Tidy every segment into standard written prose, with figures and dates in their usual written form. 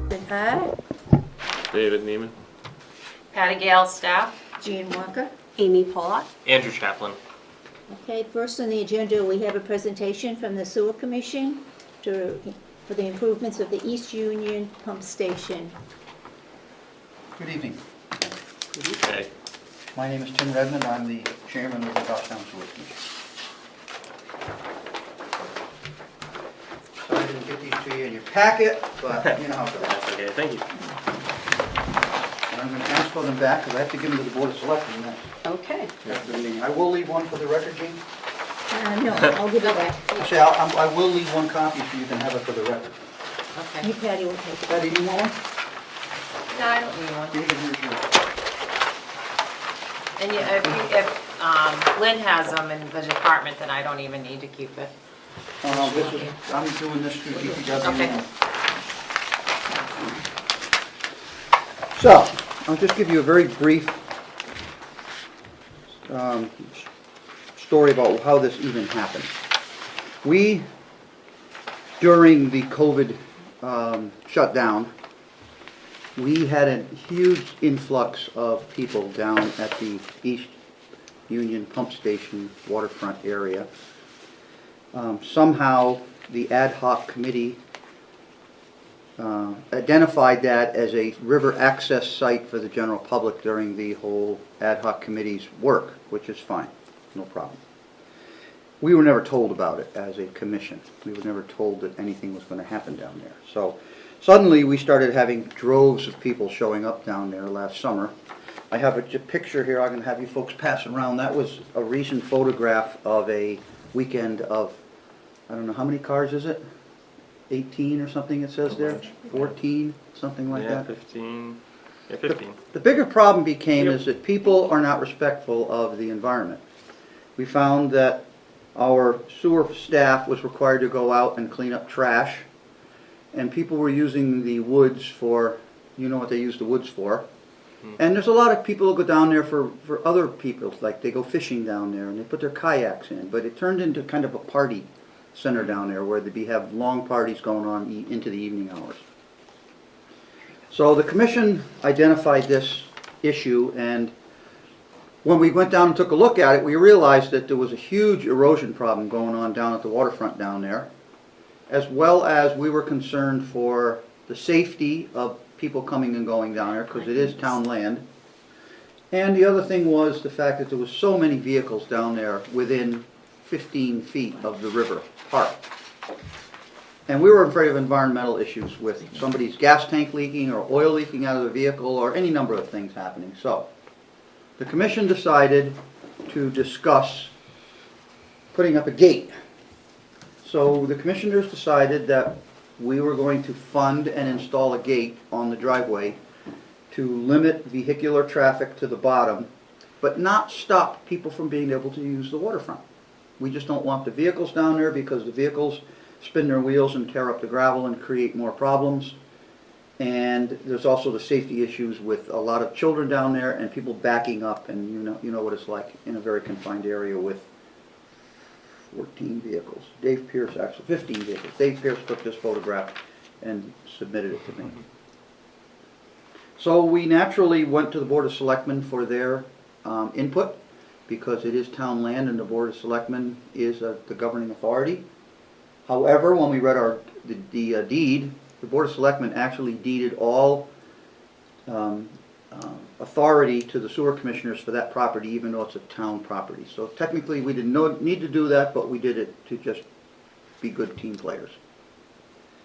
Been Hart, David Neiman. Patty Gale, staff. Jean Walker. Amy Pollock. Andrew Chaplin. Okay, first on the agenda, we have a presentation from the Sewer Commission for the improvements of the East Union Pump Station. Good evening. Okay. My name is Tim Redmond. I'm the chairman of the Goffstown Sewer Commission. Sorry I didn't get these to you in your packet, but you know how it goes. That's okay. Thank you. And I'm going to ask for them back because I have to give them to the Board of Selectmen next Okay. after the meeting. I will leave one for the record, Jean. No, I'll give it back. Actually, I will leave one copy so you can have it for the record. Okay. You, Patty, will take it. Patty, do you want one? No, I don't need one. You can use yours. And if Lynn has them in the department, then I don't even need to keep it. Oh, no, this is, I'm doing this through DPW. Okay. So, I'll just give you a very brief story about how this even happened. We, during the COVID shutdown, we had a huge influx of people down at the East Union Pump Station waterfront area. Somehow, the ad hoc committee identified that as a river access site for the general public during the whole ad hoc committee's work, which is fine, no problem. We were never told about it as a commission. We were never told that anything was going to happen down there. So suddenly we started having droves of people showing up down there last summer. I have a picture here I'm going to have you folks pass around. That was a recent photograph of a weekend of, I don't know, how many cars is it? 18 or something it says there? 14, something like that? 15. Yeah, 15. The bigger problem became is that people are not respectful of the environment. We found that our sewer staff was required to go out and clean up trash, and people were using the woods for, you know what they use the woods for. And there's a lot of people who go down there for other people, like they go fishing down there and they put their kayaks in, but it turned into kind of a party center down there where they have long parties going on into the evening hours. So the commission identified this issue, and when we went down and took a look at it, we realized that there was a huge erosion problem going on down at the waterfront down there, as well as we were concerned for the safety of people coming and going down there because it is town land. And the other thing was the fact that there was so many vehicles down there within 15 feet of the river park. And we were afraid of environmental issues with somebody's gas tank leaking or oil leaking out of the vehicle or any number of things happening. So the commission decided to discuss putting up a gate. So the commissioners decided that we were going to fund and install a gate on the driveway to limit vehicular traffic to the bottom, but not stop people from being able to use the waterfront. We just don't want the vehicles down there because the vehicles spin their wheels and tear up the gravel and create more problems. And there's also the safety issues with a lot of children down there and people backing up, and you know what it's like in a very confined area with 14 vehicles. Dave Pierce, actually 15 vehicles. Dave Pierce took this photograph and submitted it to me. So we naturally went to the Board of Selectmen for their input, because it is town land and the Board of Selectmen is the governing authority. However, when we read the deed, the Board of Selectmen actually deeded all authority to the sewer commissioners for that property, even though it's a town property. So technically we didn't need to do that, but we did it to just be good team players.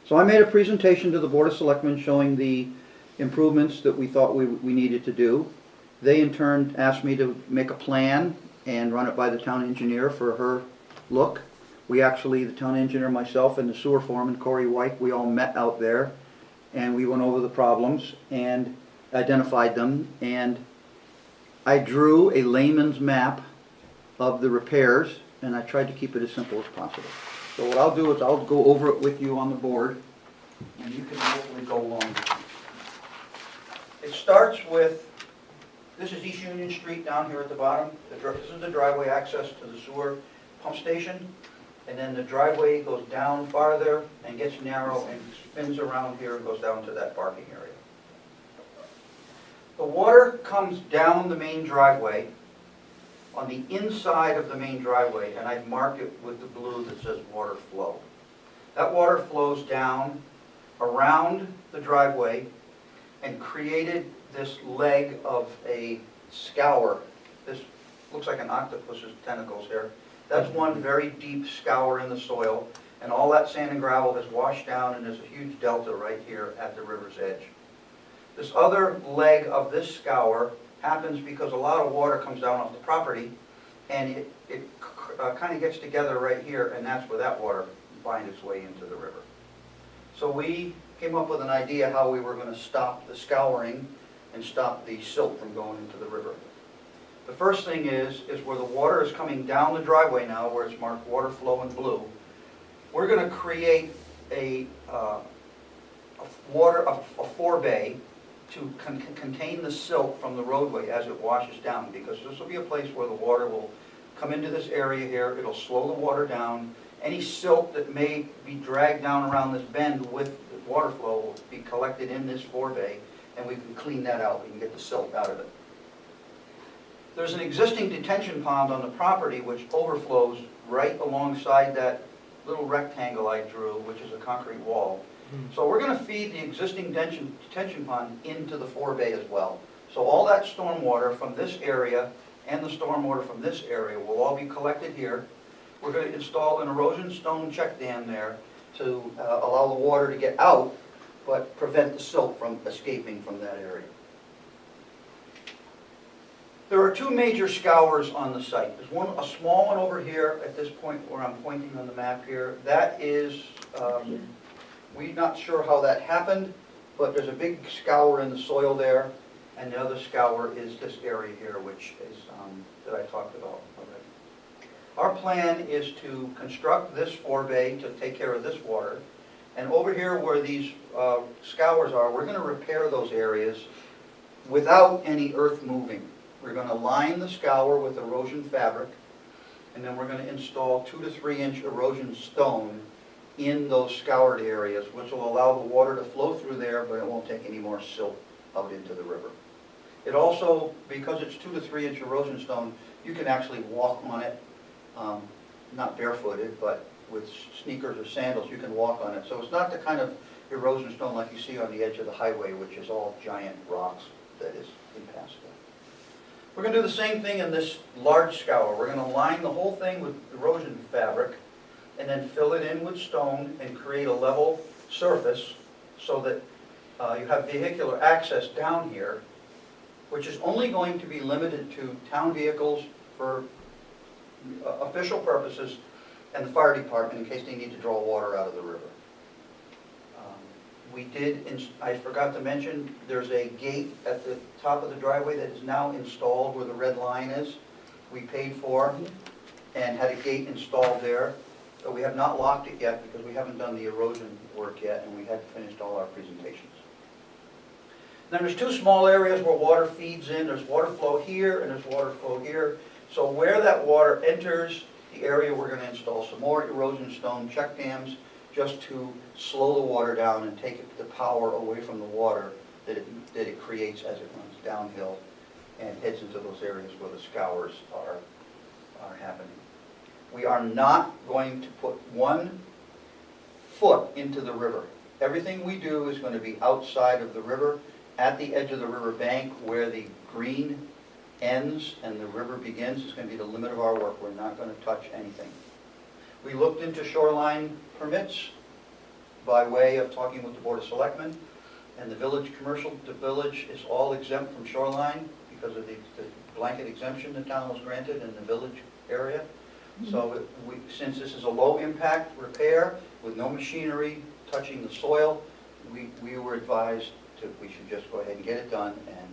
So I made a presentation to the Board of Selectmen showing the improvements that we thought we needed to do. They in turn asked me to make a plan and run it by the town engineer for her look. We actually, the town engineer, myself, and the sewer foreman, Corey White, we all met out there and we went over the problems and identified them, and I drew a layman's map of the repairs, and I tried to keep it as simple as possible. So what I'll do is I'll go over it with you on the board, and you can hopefully go along with me. It starts with, this is East Union Street down here at the bottom. This is the driveway access to the sewer pump station. and then the driveway goes down farther and gets narrow and spins around here and goes down to that parking area. The water comes down the main driveway on the inside of the main driveway, and I've marked it with the blue that says water flow. That water flows down around the driveway and created this leg of a scour. This looks like an octopus's tentacles here. That's one very deep scour in the soil, and all that sand and gravel has washed down, and there's a huge delta right here at the river's edge. This other leg of this scour happens because a lot of water comes down off the property, and it kind of gets together right here, and that's where that water finds its way into the river. So we came up with an idea how we were going to stop the scouring and stop the silt from going into the river. The first thing is where the water is coming down the driveway now, where it's marked water flow in blue, we're going to create a forebay to contain the silt from the roadway as it washes down, because this will be a place where the water will come into this area here, it'll slow the water down. Any silt that may be dragged down around this bend with the water flow will be collected in this forebay, and we can clean that out, we can get the silt out of it. There's an existing detention pond on the property which overflows right alongside that little rectangle I drew, which is a concrete wall. So we're going to feed the existing detention pond into the forebay as well. So all that stormwater from this area and the stormwater from this area will all be collected here. We're going to install an erosion stone check dam there to allow the water to get out, but prevent the silt from escaping from that area. There are two major scours on the site. There's one, a small one over here at this point where I'm pointing on the map here. That is, we're not sure how that happened, but there's a big scour in the soil there, and the other scour is this area here, which is that I talked about already. Our plan is to construct this forebay to take care of this water, and over here where these scours are, we're going to repair those areas without any earth moving. We're going to line the scour with erosion fabric, and then we're going to install 2 to 3 inch erosion stone in those scoured areas, which will allow the water to flow through there, but it won't take any more silt out into the river. It also, because it's 2 to 3 inch erosion stone, you can actually walk on it, not barefooted, but with sneakers or sandals, you can walk on it. So it's not the kind of erosion stone like you see on the edge of the highway, which is all giant rocks that is impassable. We're going to do the same thing in this large scour. We're going to line the whole thing with erosion fabric and then fill it in with stone and create a level surface so that you have vehicular access down here, which is only going to be limited to town vehicles for official purposes and the fire department in case they need to draw water out of the river. We did, I forgot to mention, there's a gate at the top of the driveway that is now installed where the red line is. We paid for and had a gate installed there. But we have not locked it yet because we haven't done the erosion work yet, and we hadn't finished all our presentations. Then there's 2 small areas where water feeds in. There's water flow here and there's water flow here. So where that water enters the area, we're going to install some more erosion stone check dams just to slow the water down and take the power away from the water that it creates as it runs downhill and heads into those areas where the scours are happening. We are not going to put 1 foot into the river. Everything we do is going to be outside of the river, at the edge of the river bank where the green ends and the river begins is going to be the limit of our work. We're not going to touch anything. We looked into shoreline permits by way of talking with the Board of Selectmen, and the village is all exempt from shoreline because of the blanket exemption the town was granted in the village area. So since this is a low impact repair with no machinery touching the soil, we were advised we should just go ahead and get it done and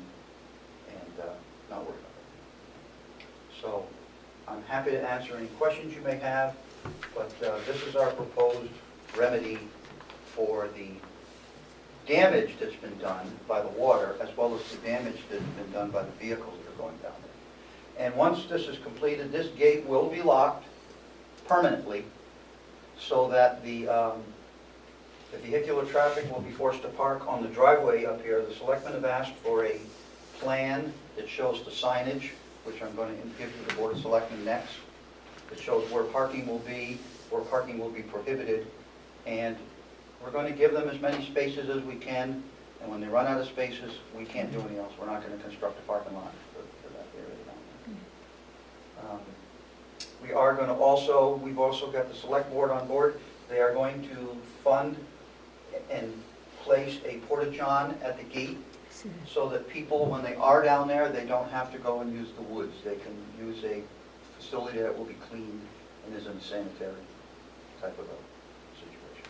not worry about it. So I'm happy to answer any questions you may have, but this is our proposed remedy for the damage that's been done by the water, as well as the damage that's been done by the vehicles that are going down there. And once this is completed, this gate will be locked permanently so that the vehicular traffic will be forced to park on the driveway up here. The selectmen have asked for a plan that shows the signage, which I'm going to give to the Board of Selectmen next. It shows where parking will be prohibited, and we're going to give them as many spaces as we can, and when they run out of spaces, we can't do anything else. We're not going to construct a parking lot for that area down there. We are going to we've also got the Select Board on board. They are going to fund and place a porta-john at the gate so that people, when they are down there, they don't have to go and use the woods. They can use a facility that will be cleaned and isn't a sanitary type of a situation.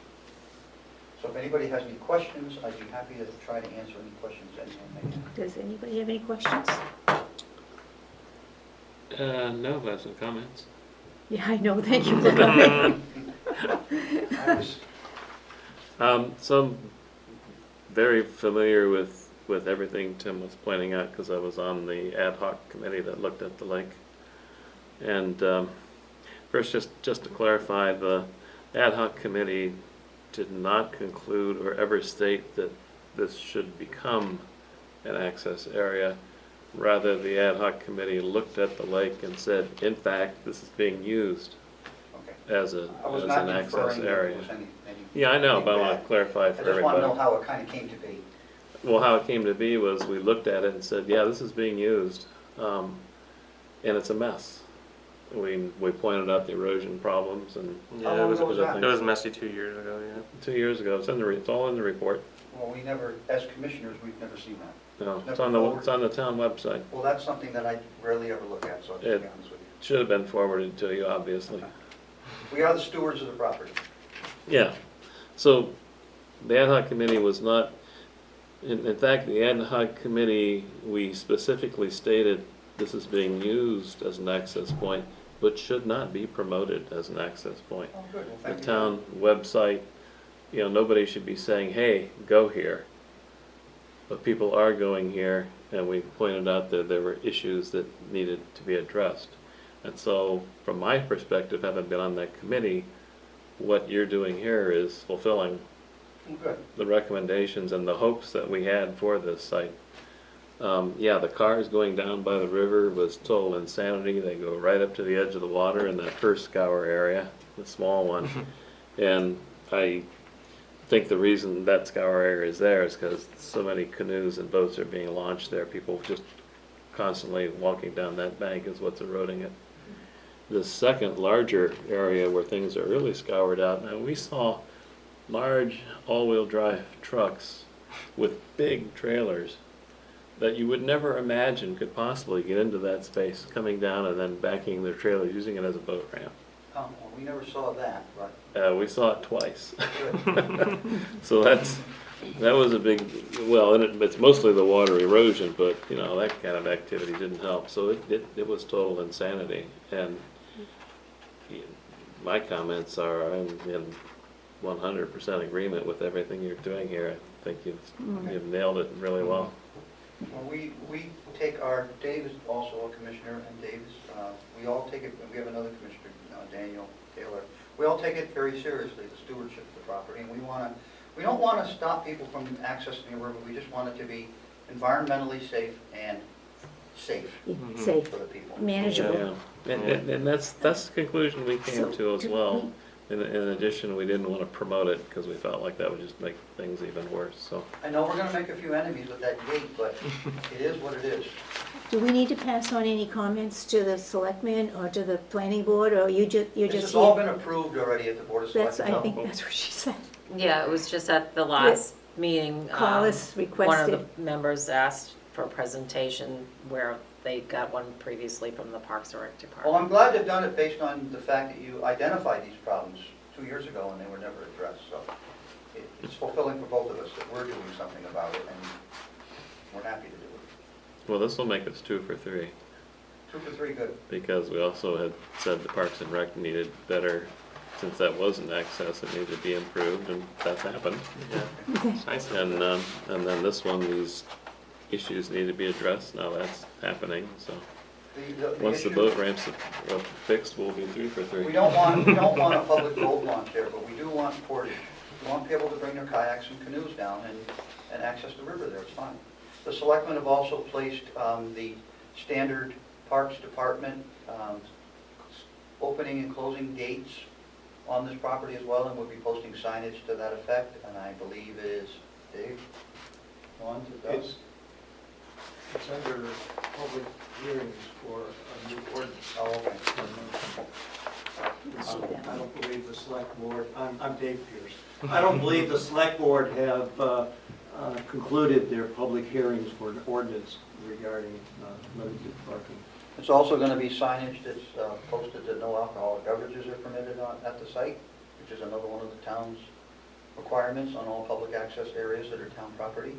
So if anybody has any questions, I'd be happy to try to answer any questions anyone may have. Does anybody have any questions? No, I have some comments. Yeah, I know, thank you for coming. So I'm very familiar with everything Tim was pointing out because I was on the ad hoc committee that looked at the lake. And first, just to clarify, the ad hoc committee did not conclude or ever state that this should become an access area. Rather, the ad hoc committee looked at the lake and said, in fact, this is being used as an access area. Yeah, I know, but I want to clarify for everybody. I just want to know how it kind of came to be. Well, how it came to be was we looked at it and said, yeah, this is being used, and it's a mess. We pointed out the erosion problems, and Yeah, it was messy 2 years ago, yeah. 2 years ago, it's all in the report. Well, we never, as commissioners, we've never seen that. No, Never it's on the town website. Well, that's something that I rarely ever look at, so I'll just be honest with you. Should have been forwarded to you, obviously. We are the stewards of the property. Yeah, so the ad hoc committee was not, in fact, the ad hoc committee, we specifically stated this is being used as an access point, but should not be promoted as an access point. Oh, good. Well, The thank you. town website, nobody should be saying, hey, go here. But people are going here, and we pointed out that there were issues that needed to be addressed. And so, from my perspective, having been on that committee, what you're doing here is fulfilling Good. the recommendations and the hopes that we had for this site. Yeah, the cars going down by the river was total insanity. They go right up to the edge of the water in that first scour area, the small one. And I think the reason that scour area is there is because so many canoes and boats are being launched there. People just constantly walking down that bank is what's eroding it. The second larger area where things are really scoured out, now we saw large all-wheel drive trucks with big trailers that you would never imagine could possibly get into that space, coming down and then backing their trailers, using it as a boat ramp. Well, we never saw that, but We saw it twice. good. So that was a big, well, and it's mostly the water erosion, but that kind of activity didn't help. So it was total insanity. And my comments are, I'm in 100% agreement with everything you're doing here. I think you've nailed it really well. Well, we take Dave is also a commissioner, and Dave's, we all take it, we have another commissioner, Daniel Taylor. We all take it very seriously, the stewardship of the property, and we don't want to stop people from accessing the river. We just want it to be environmentally safe and safe Safe, for the people. manageable. Yeah, and that's the conclusion we came to as well. In addition, we didn't want to promote it because we felt like that would just make things even worse. So I know we're going to make a few enemies with that gate, but it is what it is. Do we need to pass on any comments to the selectmen or to the planning board, or you're just This here? has all been approved already at the Board of Selectmen. I think that's what she said. Yeah, it was just at the last meeting. Collis One requested. of the members asked for a presentation where they got one previously from the Parks and Rec Well, Department. I'm glad they've done it based on the fact that you identified these problems 2 years ago and they were never addressed. So it's fulfilling for both of us that we're doing something about it, and we're happy to do it. well, this will make us 2 for 3 2 for 3, good. because we also had said the Parks and Rec needed better, since that wasn't access, it needed to be improved, and that's happened. Yeah, it's nice. And then this one, these issues need to be addressed. Now that's happening. So Once the issue- boat ramps are fixed, we'll be 3 for 3. We don't want a public boat launch there, but we do want portage. We want people to bring their kayaks and canoes down and access the river there, it's fine. The selectmen have also placed the standard Parks Department opening and closing gates on this property as well, and we'll be posting signage to that effect, and I believe it is, Dave, on to those. It's under public hearings for a new ordinance. Oh, okay. I don't believe the select board, I'm Dave Pierce. I don't believe the select board have concluded their public hearings for an ordinance regarding limited parking. It's also going to be signage that's posted that no alcoholic beverages are permitted at the site, which is another one of the town's requirements on all public access areas that are town property.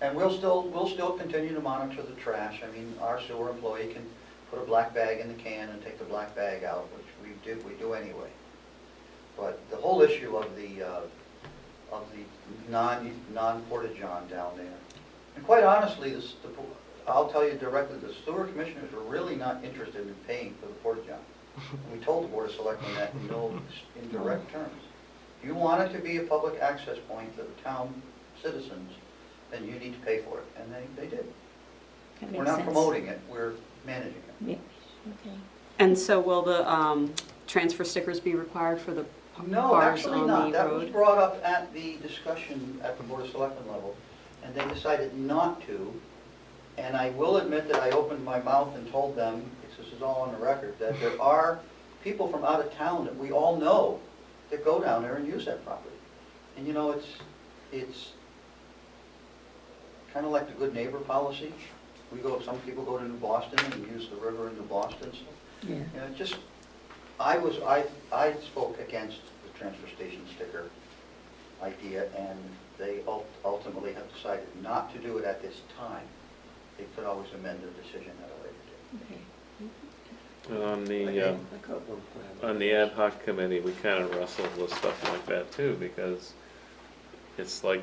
And we'll still continue to monitor the trash. I mean, our sewer employee can put a black bag in the can and take the black bag out, which we do anyway. But the whole issue of the non-porta-john down there, and quite honestly, I'll tell you directly, the sewer commissioners are really not interested in paying for the porta-john. And we told the Board of Selectmen that in no indirect terms. If you want it to be a public access point for the town citizens, then you need to pay for it, and they did. That We're makes not sense. promoting it, we're managing it. Yeah, okay. And so will the transfer stickers be required for the No, cars actually on not. the That was road? brought up at the discussion at the Board of Selectmen level, and they decided not to. And I will admit that I opened my mouth and told them, because this is all on the record, that there are people from out of town that we all know that go down there and use that property. And you know, it's kind of like the good neighbor policy. Some people go to New Boston and use the river in New Boston. So, Yeah. you know, just, I spoke against the transfer station sticker idea, and they ultimately have decided not to do it at this time. They could always amend their decision at a later date. Okay. On the ad hoc committee, we kind of wrestled with stuff like that too, because it's like,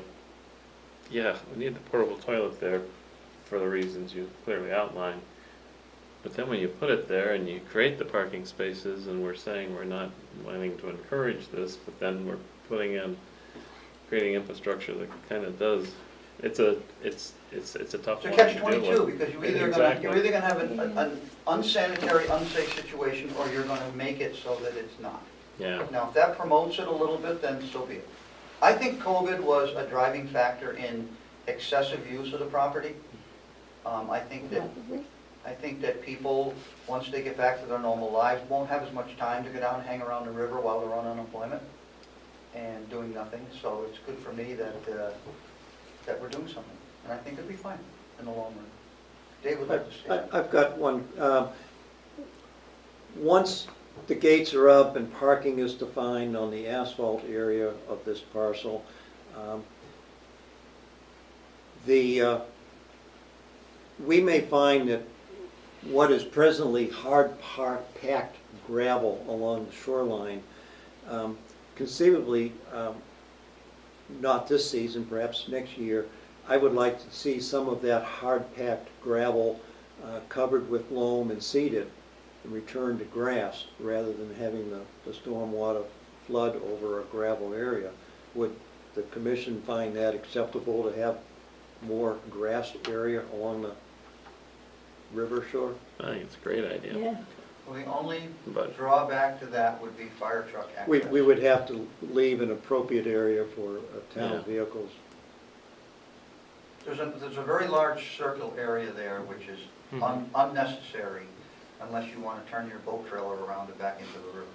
yeah, we need the portable toilet there for the reasons you clearly outlined. But then when you put it there and you create the parking spaces, and we're saying we're not wanting to encourage this, but then we're creating infrastructure that kind of does, it's a tough It's a one to deal catch-22, with. because you're Exactly. either gonna have an unsanitary, unsafe situation, or you're gonna make it so that it's not. Yeah, Now, if that promotes it a little bit, then so be it. I think COVID was a driving factor in excessive use of the property. Probably. I think that people, once they get back to their normal lives, won't have as much time to go down and hang around the river while they're on unemployment and doing nothing. So it's good for me that we're doing something, and I think it'll be fine in the long run. Dave would like to say something. I've got one. Once the gates are up and parking is defined on the asphalt area of this parcel, we may find that what is presently hard-packed gravel along the shoreline, conceivably, not this season, perhaps next year, I would like to see some of that hard-packed gravel covered with loam and seeded and returned to grass rather than having the storm water flood over a gravel area. Would the commission find that acceptable to have more grassed area along the river shore? I think it's a great idea. Yeah. Well, the only But- drawback to that would be fire truck access. We would have to leave an appropriate area for town Yeah. vehicles. There's a very large circle area there, which is unnecessary unless you want to turn your boat trailer around and back into the river.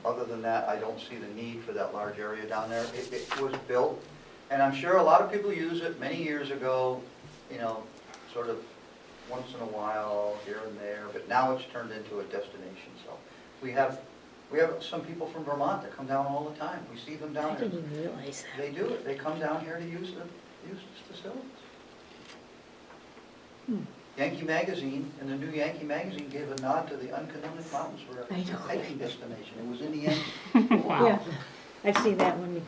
Other than that, I don't see the need for that large area down there. It was built, and I'm sure a lot of people use it many years ago, you know, sort of once in a while, here and there, but now it's turned into a destination. So we have some people from Vermont that come down all the time. We see them I down there. didn't even realize that. They do it. They come down here to use this facilities. Yankee Magazine, and the new Yankee Magazine gave a nod to the Unconnected Mountains for I a know. hiking destination. It was in the Yankee. Yeah. I've seen that one.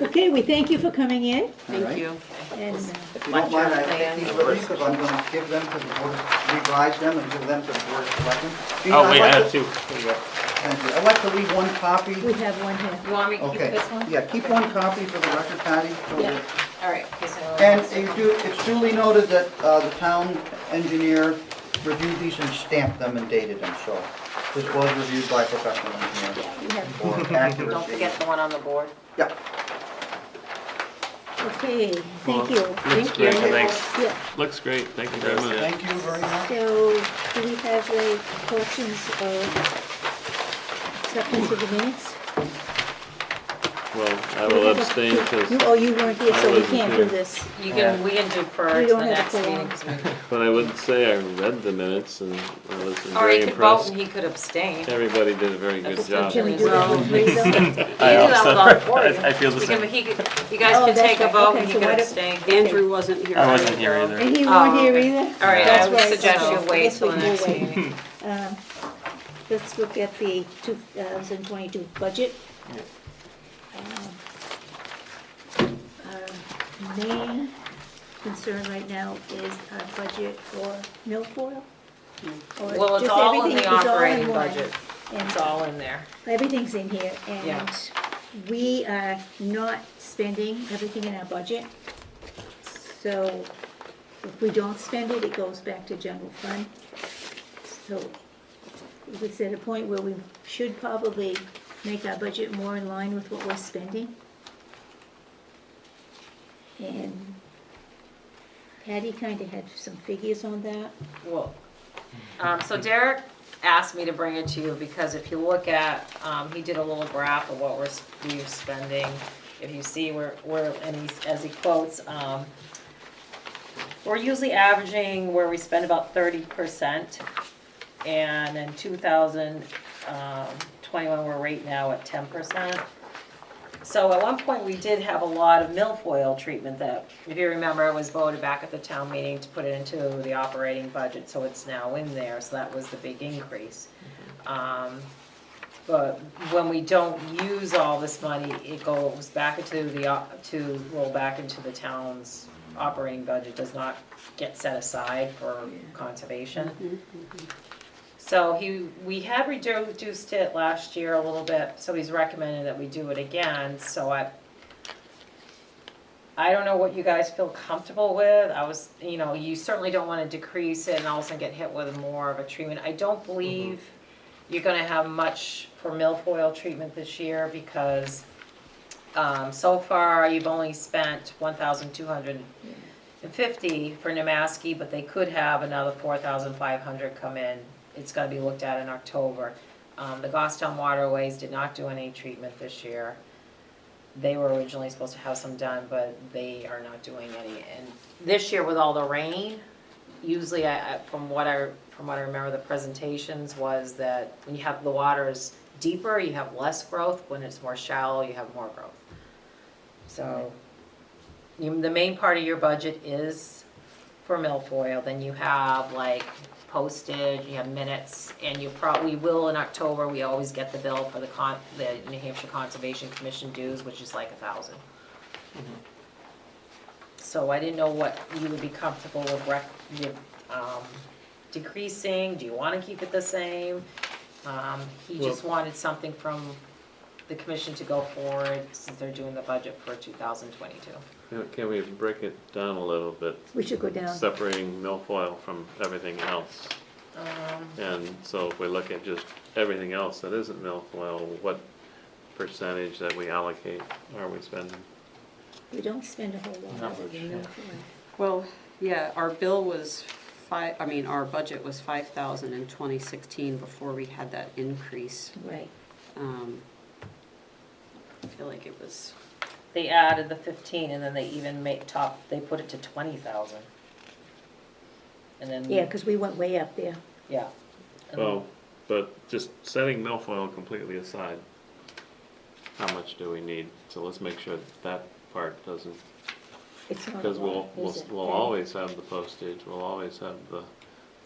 Okay, we thank you for coming in, All Thank right. you. and If you don't mind, I take these liberties because I'm going to give them to the board, revise them and give them to the board of selectmen. Gene, Oh, I'd wait, like I to- have two. Here you go. Thank you. I'd like to leave one copy. we have one here. You want me to keep Okay, this one? yeah, keep one copy for the record, Patty. so Yeah. that- All right. in case And anyone it's duly noted that the town engineer reviewed these and stamped them and dated them, so this was reviewed by a professional engineer We have, for wants- accuracy. Don't forget the one on the board. Yeah. okay, thank Well, you. Looks great, thanks. Yeah, Looks great, thank you very much. Thank you very much. so do we have the collections of acceptance of the minutes? Well, I will abstain because, Oh, you weren't here, so I we wasn't can't do here. this. You can, we can defer We to don't the have next a meeting. quorum. 'cause but I would say I read the minutes and I was we- Or he very could vote impressed. and he could abstain. Everybody did a very good job. Can we do that with three though? You can do that with all four. I feel the You can- same. he could- You guys Oh, can that's take a right. vote Okay, and he so could why don't- abstain. Andrew wasn't here. I wasn't here either. And he Oh, weren't here okay. either? All right, I That's would right, suggest so you I wait guess till we the can next wait. meeting. Let's look at the 2022 budget. Our main concern right now is our budget for milfoil. Or Well, it's just all in everything the is all in operating one. budget. And It's all in there. everything's in here, Yeah. and we are not spending everything in our budget. So if we don't spend it, it goes back to general fund. So it's at a point where we should probably make our budget more in line with what we're spending. And Patty kind of had some figures on that. Well, so Derek asked me to bring it to you because if you look at, he did a little graph of what we're spending. If you see where, and as he quotes, we're usually averaging where we spend about 30%. And in 2021, we're right now at 10%. So at one point, we did have a lot of milfoil treatment that, if you remember, it was voted back at the town meeting to put it into the operating budget, so it's now in there, so that was the big increase. But when we don't use all this money, it goes back into to roll back into the town's operating budget, does not get set aside for conservation. So we had reduced it last year a little bit, so he's recommending that we do it again, so I don't know what you guys feel comfortable with. You certainly don't wanna decrease it and also get hit with more of a treatment. I don't believe you're gonna have much for milfoil treatment this year because, so far you've only spent 1,250 for Nemaski, but they could have another 4,500 come in. It's gonna be looked at in October. The Goffstown Waterways did not do any treatment this year. They were originally supposed to have some done, but they are not doing any. And this year with all the rain, usually from what I remember the presentations was that when you have the waters deeper, you have less growth. When it's more shallow, you have more growth. So the main part of your budget is for milfoil. Then you have like postage, you have minutes, and you probably will in October, we always get the bill for the New Hampshire Conservation Commission dues, which is like 1,000. So I didn't know what you would be comfortable with decreasing. Do you want to keep it the same? He just wanted something from the commission to go forward since they're doing the budget for 2022. Can we break it down a little bit? We should go down. Separating milfoil from everything else. And so if we look at just everything else that isn't milfoil, what percentage that we allocate are we spending? We don't spend a whole lot Not of it much, in yeah. milfoil. Well, yeah, our bill was our budget was 5,000 in 2016 before we had that increase. Right. I feel like it was, They added the 15 and then they even they put it to 20,000. And then. Yeah, because we went way up there. Yeah. And Well, but just setting milfoil completely aside, how much do we need? So let's make sure that part doesn't, It's not a because lot, is it? we'll always have the postage, we'll always have the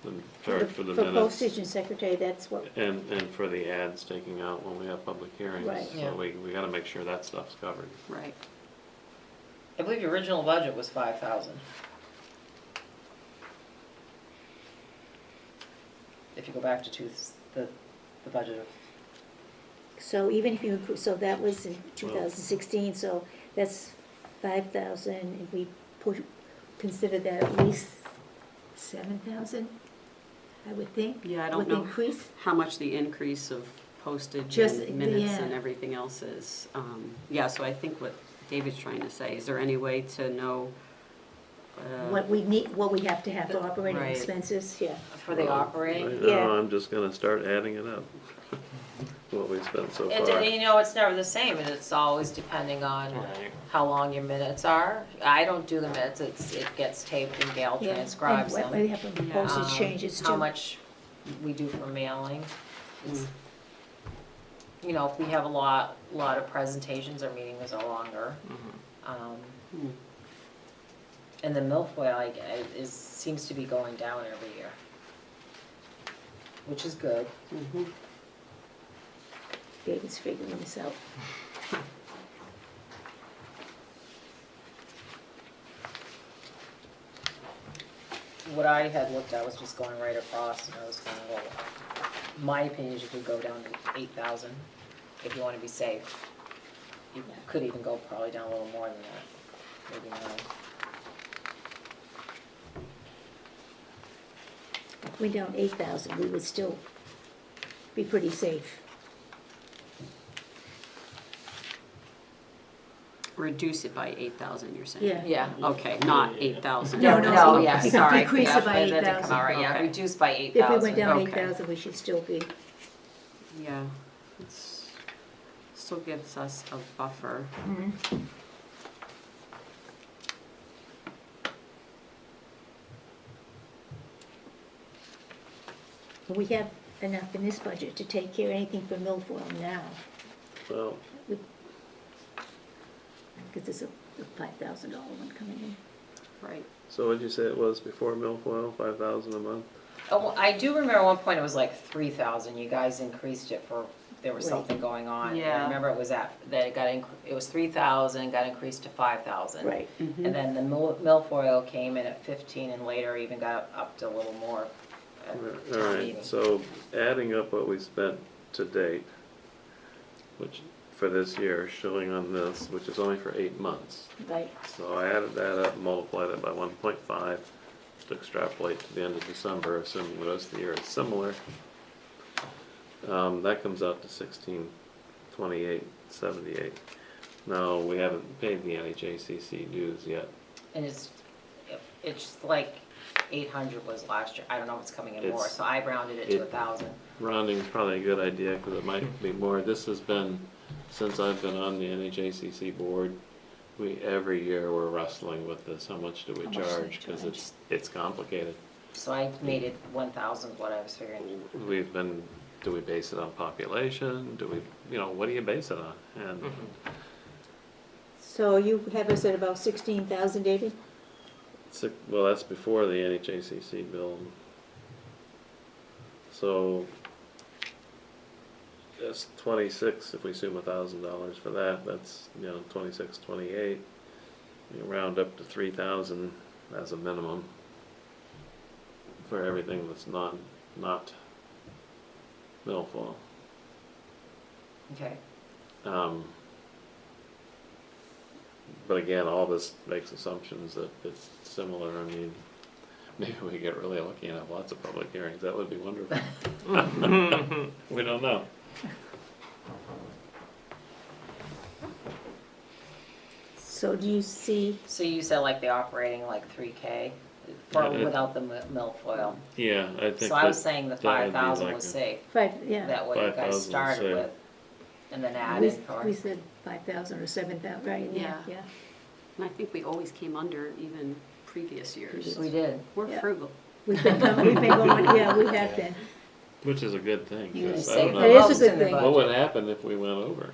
and charge for the For minutes. postage and secretary, that's what, And for the ads taking out when we have public hearings. Right. Yeah. So we gotta make sure that stuff's covered. Right. I believe your original budget was 5,000. If you go back to the budget of, so even if you include, so that was in 2016, so that's 5,000, if we consider that at least 7,000, I would think. Yeah, I don't With know increase. how much the increase of postage Just- and minutes yeah. and everything else is. Yeah, so I think what David's trying to say, is there any way to know? What we need, what we have to have for operating Right. expenses, yeah. for the operating. Right Yeah. now, I'm just gonna start adding it up, what we spent so And far. you know, it's never the same, and it's always depending on Right. how long your minutes are. I don't do the minutes, it gets taped and Gail Yeah, transcribes and them. what we have for postage Um, changes too. How much we do for mailing. It's- You know, if we have a lot of presentations, our meetings are longer. Hmm. And the milfoil seems to be going down every year, which is good. Mhm. David's figuring this out. What I had looked at was just going right across, and I was kind of, well, my opinion is you could go down to 8,000 if you want to be safe. You could even go probably down a little more than that, maybe 9. If we down 8,000, we would still be pretty safe. Reduce it by 8,000, you're saying? Yeah. Yeah. Okay, not 8,000. No, no, yeah, you could sorry. decrease Yeah, it by that did come 8,000. out right, Yeah, Okay. reduced by If we 8,000. went down Okay. 8,000, we should still be, Yeah, it's, still gives us a buffer. we have enough in this budget to take care of anything for milfoil now. Well, Because there's a $5,000 one coming in. Right. so what'd you say it was before milfoil, 5,000 a month? Oh, well, I do remember at one point it was like 3,000, you guys increased it for, there was Right. something going on. And Yeah. I remember it was that it was 3,000, got increased to 5,000. Right. Mhm. And then the milfoil came in at 15 and later even got up to a little more at All town meeting. right, so adding up what we spent to date, which, for this year, showing on this, which is only for 8 months. Right. So I added that up, multiplied it by 1.5 to extrapolate to the end of December, assuming the rest of the year is similar. That comes out to 1628.78. Now, we haven't paid the NHACC dues yet. And it's like 800 was last year, I don't know if it's coming in more, It's- so I rounded it to 1,000. Rounding's probably a good idea, because it might be more. This has been, since I've been on the NHACC board, every year we're wrestling with this, how much do we How much do we charge? Because charge? it's complicated. So I made it 1,000, what I was figuring. We've been, do we base it on population? Do we, what do you base it on? And So you have us at about 16,000, David? well, that's before the NHACC bill. So that's 26, if we assume $1,000 for that, that's, 26, 28. You round up to 3,000 as a minimum for everything that's not milfoil. Okay. But again, all this makes assumptions that it's similar. I mean, maybe we get really lucky and have lots of public hearings. That would be wonderful. We don't know. So do you see, So you said like the operating like 3K for, Yeah, without the milfoil. Yeah, I think So I was that- saying the that would be 5,000 like was a- safe, yeah, that what you guys 5,000 started safe. with. And then we added for. we said 5,000 or 7,000, right, yeah, Yeah. yeah. And I think we always came under even previous years. We did. We're Yeah. frugal. We've been going, yeah, we have been. Which is a good thing. You 'cause I saved don't the It know. is a most good in the thing. What budget. would happen if we went over?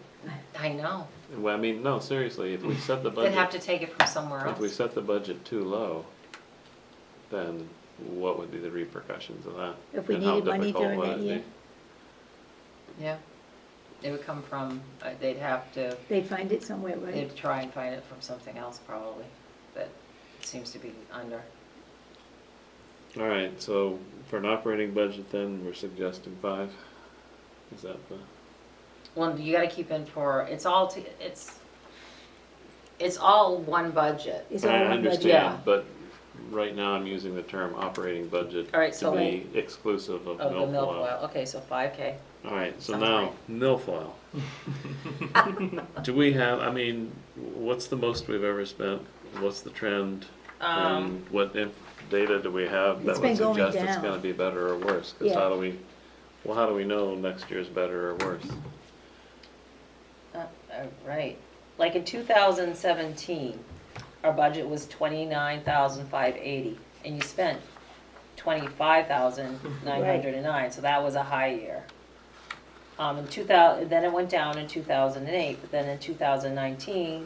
I know. Well, I mean, no, seriously, if we set the They'd have budget, to take it from somewhere if we else. set the budget too low, then what would be the repercussions of that? If we and how needed money difficult during would that it be? year, Yeah. It would come from, they'd have to, they'd find it somewhere, right? they'd try and find it from something else probably, that seems to be under. All right, so for an operating budget then, we're suggesting 5? Is that the, Well, you gotta keep in for, it's all one budget. It's all I one budget. Yeah. understand, but right now I'm using the term operating budget All right, to so be exclusive of of the milfoil. milfoil, okay, so 5K. All right, so Sounds now, milfoil. Do we have, I mean, what's the most we've ever spent? What's the trend? And what data do we have that It's would been going suggest it's down. gonna be better or worse? Because Yeah. how do we know next year's better or worse? Right, like in 2017, our budget was 29,580, and you spent 25,909, so that was a high year. In 2000, then it went down in 2008, but then in 2019,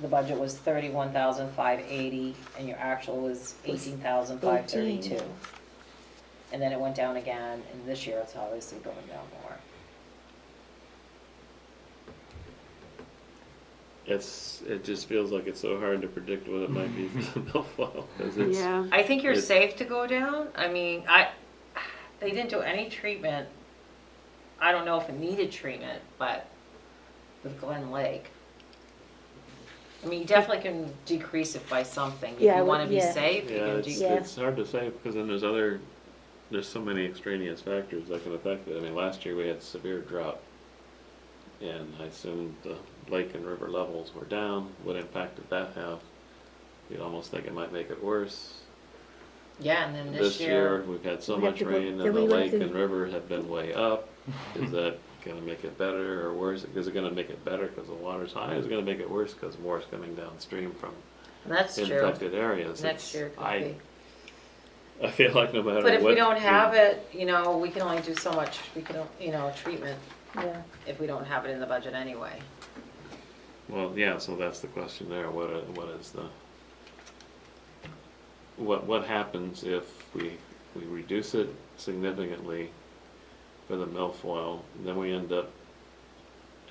the budget was 31,580, and your actual was 18,532. 18. And then it went down again, and this year it's obviously going down more. It just feels like it's so hard to predict what it might be for the milfoil. 'Cause it's, Yeah. I think you're It's- safe to go down. I mean, they didn't do any treatment. I don't know if it needed treatment, but with Glen Lake. I mean, you definitely can decrease it by something. If Yeah, you I want to would- be yeah. safe, you Yeah, can it's, Yeah. it's hard to say because then there's so many extraneous factors that can affect it. I mean, last year we had severe drought, and I assume the lake and river levels were down. What impact did that have? You'd almost think it might make it worse. Yeah, and then This year, we've had so we have much to go- rain, then and the we would have lake to- and river have been way up. Is that gonna make it better or worse? Is it gonna make it better because the water's high? Is it gonna make it worse because more is coming downstream from that's true. infected areas? Next year could be. I feel like no matter what. But if we don't have it, we can only do so much. We can, treatment Yeah, if we don't have it in the budget anyway. Well, yeah, so that's the question there. What happens if we reduce it significantly for the milfoil, then we end up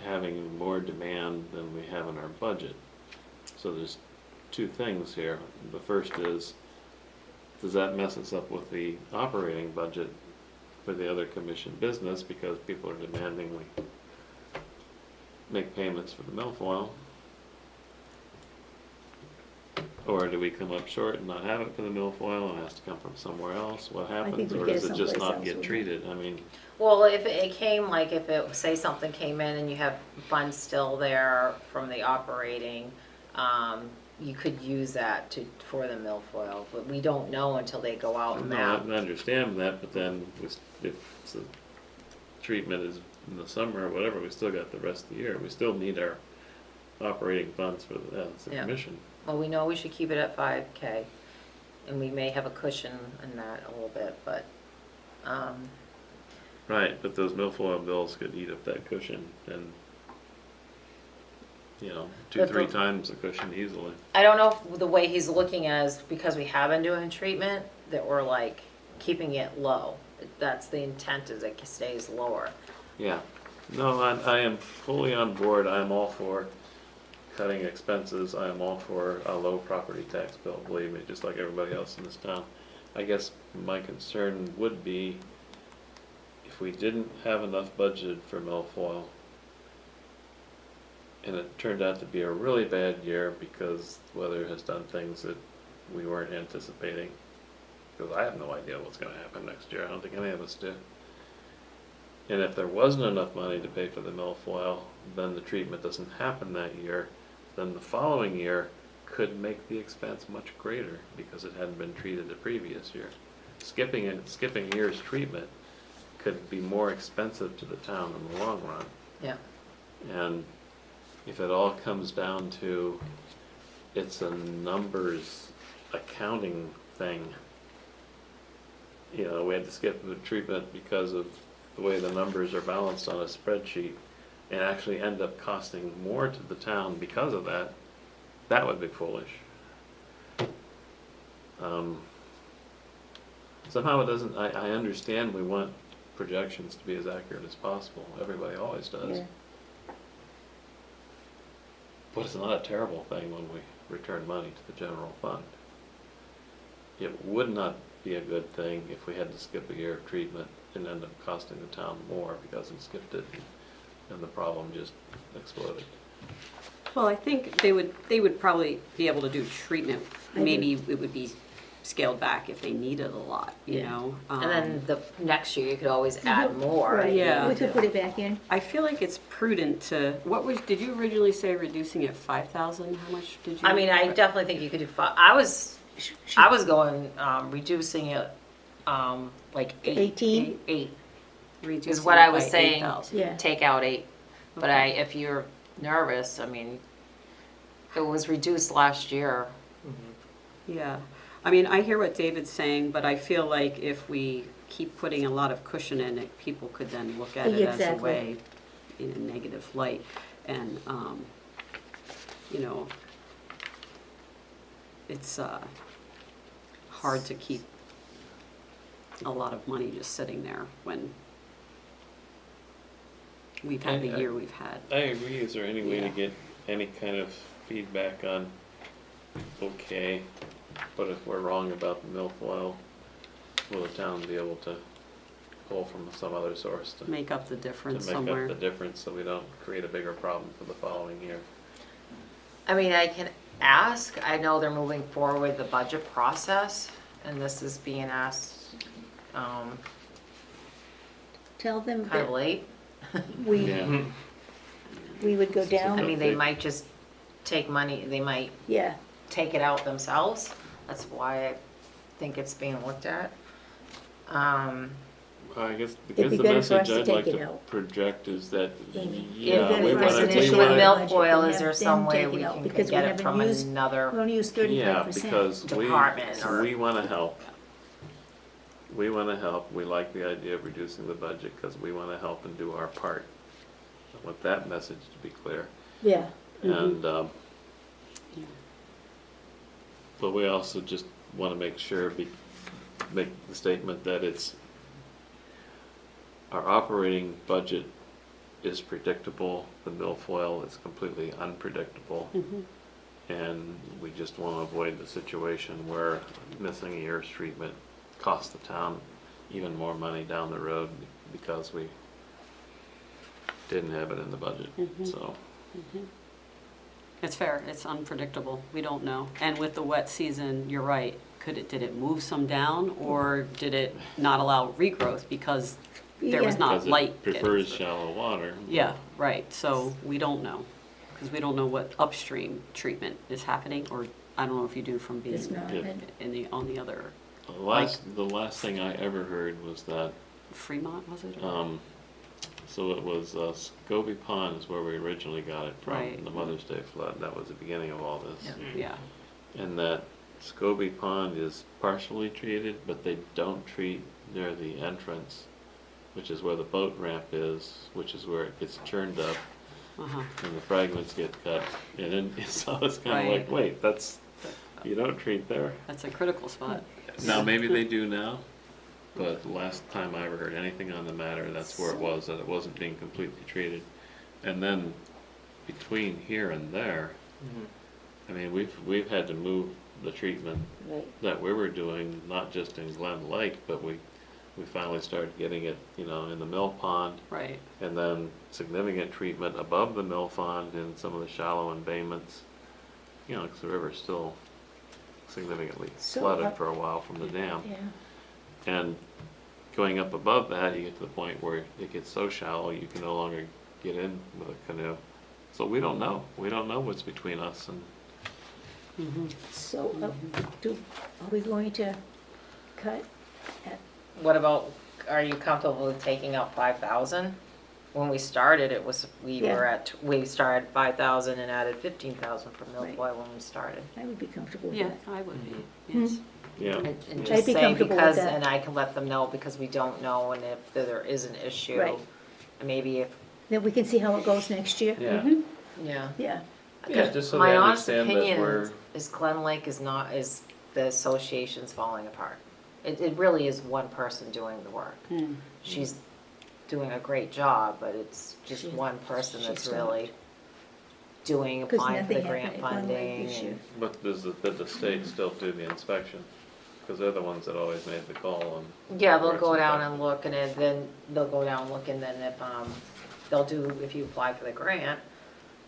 having more demand than we have in our budget. So there's two things here. The first is, does that mess us up with the operating budget for the other commission business because people are demanding we make payments for the milfoil? Or do we come up short and not have it for the milfoil and it has to come from somewhere else? What happens? we'd Or get does it it just someplace not else, get wouldn't it? treated? I mean, Well, if it came, like if it, say something came in and you have funds still there from the operating, you could use that for the milfoil, but we don't know until they go out and no, map. I understand that, but then if the treatment is in the summer or whatever, we still got the rest of the year. We still need our operating funds for the Yeah. commission. Well, we know we should keep it at 5K, and we may have a cushion in that a little bit, but, Right, but those milfoil bills could eat up that cushion and, two, But 3 the- times the cushion easily. I don't know if the way he's looking at is because we have been doing treatment, that we're like keeping it low. That's the intent, is it stays lower. Yeah, no, I am fully on board. I am all for cutting expenses. I am all for a low property tax bill, believe me, just like everybody else in this town. I guess my concern would be if we didn't have enough budgeted for milfoil and it turned out to be a really bad year because the weather has done things that we weren't anticipating. Because I have no idea what's going to happen next year. I don't think any of us do. And if there wasn't enough money to pay for the milfoil, then the treatment doesn't happen that year, then the following year could make the expense much greater because it hadn't been treated the previous year. Skipping a year's treatment could be more expensive to the town in the long run. Yeah. And if it all comes down to it's a numbers accounting thing, we had to skip the treatment because of the way the numbers are balanced on a spreadsheet and actually end up costing more to the town because of that, that would be foolish. Somehow it doesn't, I understand we want projections to be as accurate as possible. Everybody always does. Yeah. But it's not a terrible thing when we return money to the general fund. It would not be a good thing if we had to skip a year of treatment and end up costing the town more because we skipped it and the problem just exploded. Well, I think they would probably be able to do treatment. I do. Maybe it would be scaled back if they needed a lot, you Yeah. know? And then the next year, you could always add more. Right, Yeah. we could put it back in. I feel like it's prudent to, did you originally say reducing it 5,000? How much did you? I mean, I definitely think you could do five. I was going, reducing it, like eight. 18? Eight, Reducing is what it I was by saying. 8,000. Yeah. Take out 8. But Okay. if you're nervous, I mean, it was reduced last year. Yeah, I mean, I hear what David's saying, but I feel like if we keep putting a lot of cushion in it, people could then look at it as a Exactly. way in a negative light. And, you know, it's hard to keep a lot of money just sitting there when we've had the year we've had. I agree. Is there any way to Yeah. get any kind of feedback on, okay, but if we're wrong about the milfoil, will the town be able to pull from some other source to Make up the difference make somewhere. up the difference so we don't create a bigger problem for the following year? I mean, I can ask. I know they're moving forward with the budget process, and this is being asked, Tell them kind of that late. Yeah. we would go down. I mean, they might just take money, they might Yeah, take it out themselves. That's why I think it's being looked at. I guess be because the better for us message to I'd take like it to out. project is that, Amy. yeah, Better we for us want to to, take we it out. Especially with want budget milfoil, and is there have some them way take we it out, can because we get it haven't from used- another? we only use yeah, 35%. because Department or- we want to help. We want to help. We like the idea of reducing the budget because we want to help and do our part. I want that message to be clear. Yeah, And, but we also just want to make sure, make the statement that it's, our operating budget is predictable, the milfoil is completely unpredictable. And we just want to avoid the situation where missing a year's treatment costs the town even more money down the road because we didn't have it in the budget, so. It's fair, it's unpredictable, we don't know. And with the wet season, you're right, did it move some down, or did it not allow regrowth because there was Yeah. not Because light it getting prefers through? shallow water. Yeah, right, so we don't know, because we don't know what upstream treatment is happening, or I don't know if you do from being it's not. Yeah. on the other, The last thing I ever heard was that, Fremont, was it? or- so it was, Scobie Pond is where we originally got it from, Right. the Mother's Day flood, that was the beginning of all this. Yeah, And that Scobie Pond is partially treated, but they don't treat near the entrance, which is where the boat ramp is, which is where it gets churned up uh-huh, and the fragments get cut. And then, so it's kind of like, Right. wait, you don't treat there. that's a critical spot. Now, maybe they do now, but the last time I ever heard anything on the matter, that's where it was, that it wasn't being completely treated. And then between here and there, I mean, we've had to move the treatment Right. that we were doing, not just in Glen Lake, but we finally started getting it, in the mill pond, Right, and then significant treatment above the mill pond in some of the shallow embayments, because the river's still significantly So, flooded for a while from the dam. Yeah, And going up above that, you get to the point where it gets so shallow, you can no longer get in with a canoe. So we don't know. We don't know what's between us and, so, are we going to cut at, What about, are you comfortable with taking out 5,000? When we started, Yeah. we started 5,000 and added 15,000 for Right. milfoil when we started. I would be comfortable with yeah, that. I would be, yes. yeah. And I'd just be say comfortable with because, that. and I can let them know because we don't know, and if there is an issue. Right. And maybe if, Then we can see how it goes next year. Yeah. yeah. Yeah, Yeah, just so My they honest understand that opinion we're, is Glen Lake is the association's falling apart. It really is one person doing the work. She's doing a great job, but it's just one person she that's stopped. really doing, 'Cause applying for the nothing grant happened at Glen Lake funding. this year. and- But did the state still do the inspection? Because they're the ones that always made the call on. Yeah, where they'll it's go down infected. and look, and then they'll go down and look, and then if, they'll do, if you apply for the grant,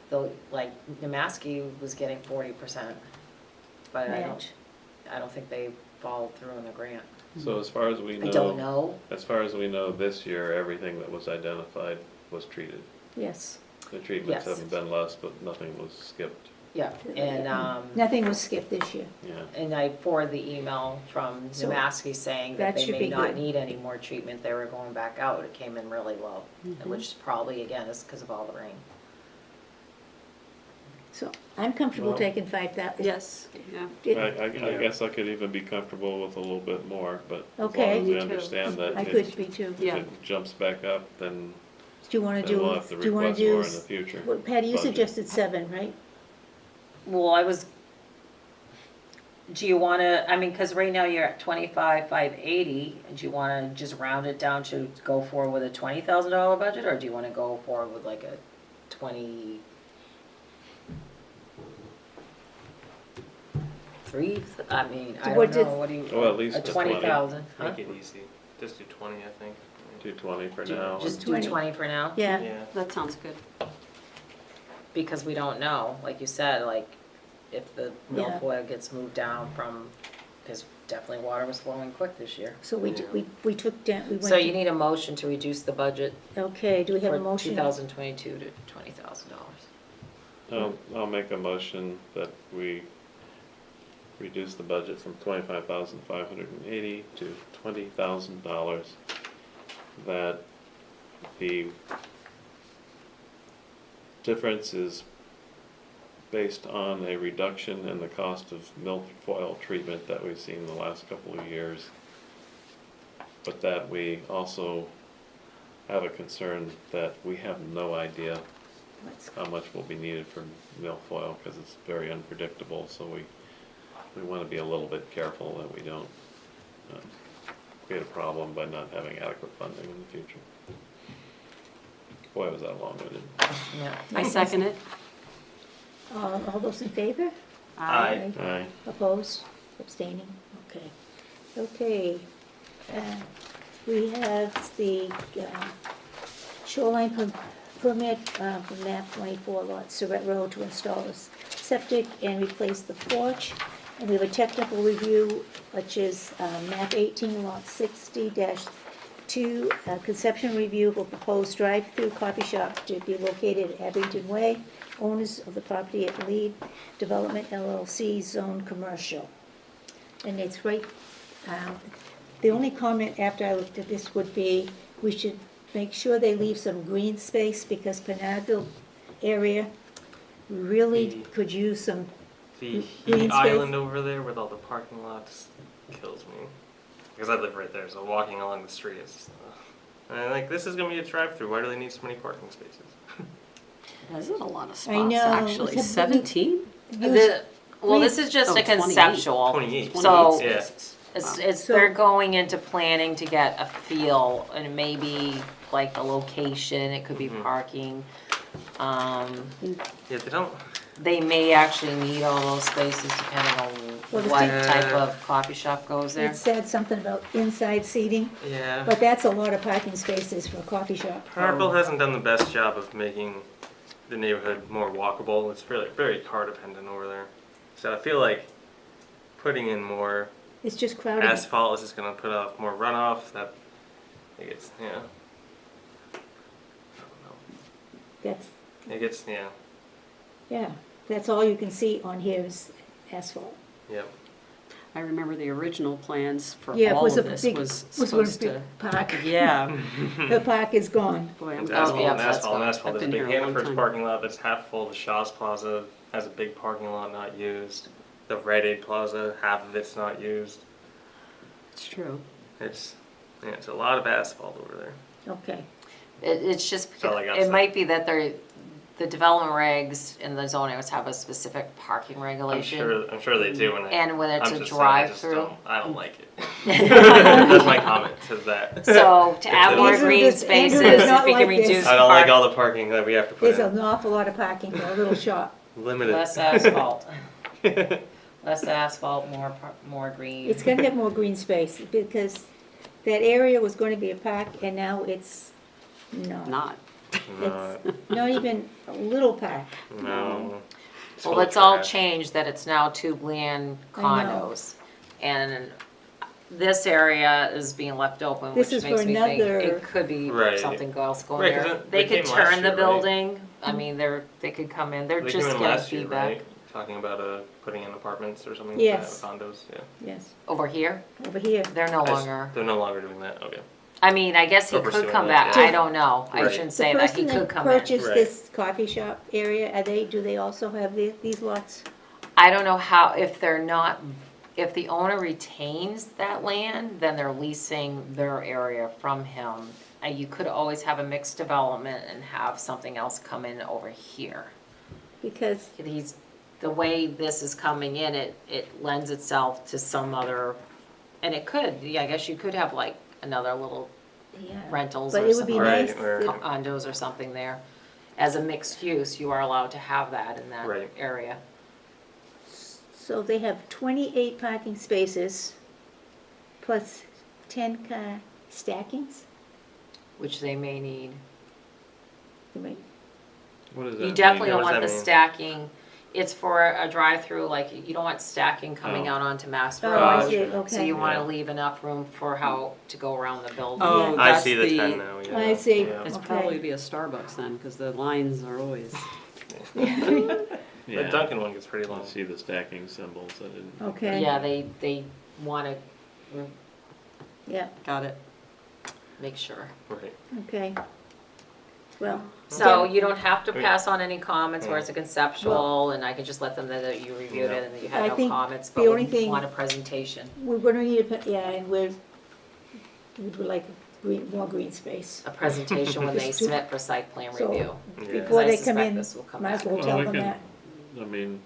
they'll, like, Nemaski was getting 40%. But I Match. don't think they followed through on the grant. So as far as we know. I don't know. As far as we know, this year, everything that was identified was treated. Yes. The treatments Yes. haven't been less, but nothing was skipped, Yeah, and, Nothing was skipped this year. yeah. and I forwarded the email from So, Nemaski saying that that they should may be not good. need any more treatment, they were going back out, it came in really low, which probably, again, is because of all the rain. So I'm comfortable Well- taking 5,000. Yes, yeah. I guess I could even be comfortable with a little bit more, but as Okay. long as we Me too. understand that I if could be too. Yeah. it jumps back up, then Do you wanna we'll have to do you wanna request more do, in the future. well, Patty, you budget. suggested 7, right? Well, do you wanna, I mean, cause right now you're at 25,580, do you wanna just round it down to go forward with a $20,000 budget, or do you wanna go forward with like a 20? I mean, I What don't did- know, what do you? Well, at least A the 20,000, huh? Make it easy. Just do 20, I think. 220 for now. Just do 20. 20 for now? Yeah. Yeah. That sounds good. Because we don't know, like you said, like, if the Yeah. milfoil gets moved down from, because definitely water was flowing quick this year. So we took down, we went. So you need a motion to reduce the budget Okay, do we have a for motion? 2022 to $20,000. I'll make a motion that we reduce the budget from $25,580 to $20,000. That the difference is based on a reduction in the cost of milfoil treatment that we've seen the last couple of years. But that we also have a concern that we have no idea how much will be needed for milfoil because it's very unpredictable, so we want to be a little bit careful that we don't create a problem by not having adequate funding in the future. Boy, was that long-winded. Yeah. I second it. All those in favor? Aye. Aye. Opposed, abstaining, okay. Okay, we have the Shoreline Permit from map 24 lot Surratt Road to install a septic and replace the porch. And we have a technical review, which is map 18 lot 60-2, conception review of a proposed drive-through coffee shop to be located at Abington Way. Owners of the property at Lead Development LLC, Zone Commercial. And it's right, the only comment after I looked at this would be, we should make sure they leave some green space, because Penadville area really could use some, The Green heat space. island over there with all the parking lots kills me. Because I live right there, so walking along the street is. And I'm like, this is gonna be a drive-through. Why do they need so many parking spaces? That isn't a lot of spots, I know. actually. It's a- 17? Well, this is just Oh, a 28. conceptual. 28. So, Yeah. it's, So- they're going into planning to get a feel, and maybe like the location, it could be parking. Yeah, they don't. They may actually need all those spaces depending on Well, the what thing- type of coffee shop goes there. it said something about inside seating, Yeah. but that's a lot of parking spaces for a coffee shop. Harville hasn't done the best job of making the neighborhood more walkable. It's really very car dependent over there. So I feel like putting in more It's just crowded. asphalt is just gonna put off more runoff. That it gets, yeah. I don't know. That's, It gets, yeah, yeah, that's all you can see on here is asphalt. yeah. I remember the original plans for Yeah, it all was of a this big, was was one supposed big to. park. Yeah. The park is gone. Boy, I'm It's Oh, asphalt yeah, and that's asphalt and fine. asphalt. I've There's a been big here a long Hannaford's time. parking lot that's half full. The Shaw's Plaza has a big parking lot not used. The Rite Aid Plaza, half of it's not used. It's true. It's a lot of asphalt over there. Okay, It's just, That's all I gotta it say. might be that the development regs and the zoning regs have a specific parking regulation. I'm sure they do. And when it's I'm a just saying, I just drive-through. I don't like it. That's my comment to that. So to add more Andrew green does- Andrew spaces, does not if we can like this. reduce I don't like park, all the parking that we have to put There's in. an awful lot of parking for a little shop. Limit less it. asphalt. Less asphalt, more green. It's gonna have more green space, because that area was gonna be a park, and now it's not. Not. No, It's not even a little park. no. It's Well, full of it's all trash. changed that it's now two land I know. condos. And this area is being left open, This which is makes for me think another- it could be Right. something else going Right, 'cause there. it- They they could came last turn the year, right? building, I mean, they could come in, they're They just came in getting last year, feedback. right? Talking about putting in apartments or something Yes. like that, condos, yeah. Yes, Over here, over here. they're no I s- longer, They're no longer doing that, okay. I mean, I guess he Or could pursuing come that, back, yeah. I don't know, I Right. shouldn't The say that, he person could that come in. purchased Right. this coffee shop area, do they also have these lots? I don't know how, if they're not, if the owner retains that land, then they're leasing their area from him. You could always have a mixed development and have something else come in over here. Because, The way this is coming in, it lends itself to some other, and it could, yeah, I guess you could have like another little yeah, rentals but or it would be something, nice, Right, or- if- condos or something there. As a mixed use, you are allowed to have that in that Right. area. so they have 28 parking spaces plus 10 car stackings? Which they may need. You might- What does that You mean? definitely Yeah, don't what want does the that stacking, it's for a drive-through, like, you don't want stacking coming Oh. out onto Mass Oh, I Road. see, So okay. you wanna Yeah. leave enough room for how to go around the building. Oh, Yeah. I that's see the 10 now, yeah. I see. Yeah. It's Okay. probably be a Starbucks then, because the lines are always. The Yeah, Dunkin' one gets pretty I long. see the stacking symbols, I didn't. Okay. Yeah, they wanna Yeah, Got it. make sure. Right. okay. Well. So yeah, you don't have to Okay. pass on any comments where it's a conceptual, and I can just let them know that you reviewed it and that you I had no think comments, the but only we thing- want a presentation, We're gonna need and we'd like more green space. a presentation when they It's too- submit for site plan So, review. Yeah. before I they come suspect in, this will come might as back. well Well, tell we them can- that. I mean,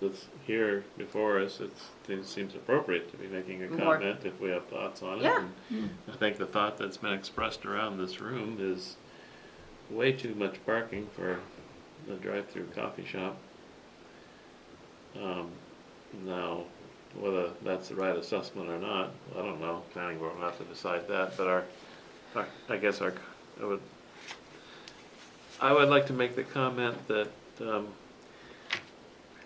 it's here before us, it seems appropriate to be making a More- comment if we have thoughts on it. Yeah. And I think the thought that's been expressed around this room is way too much parking for a drive-through coffee shop. Now, whether that's the right assessment or not, I don't know, planning board will have to decide that, but I guess I would like to make the comment that,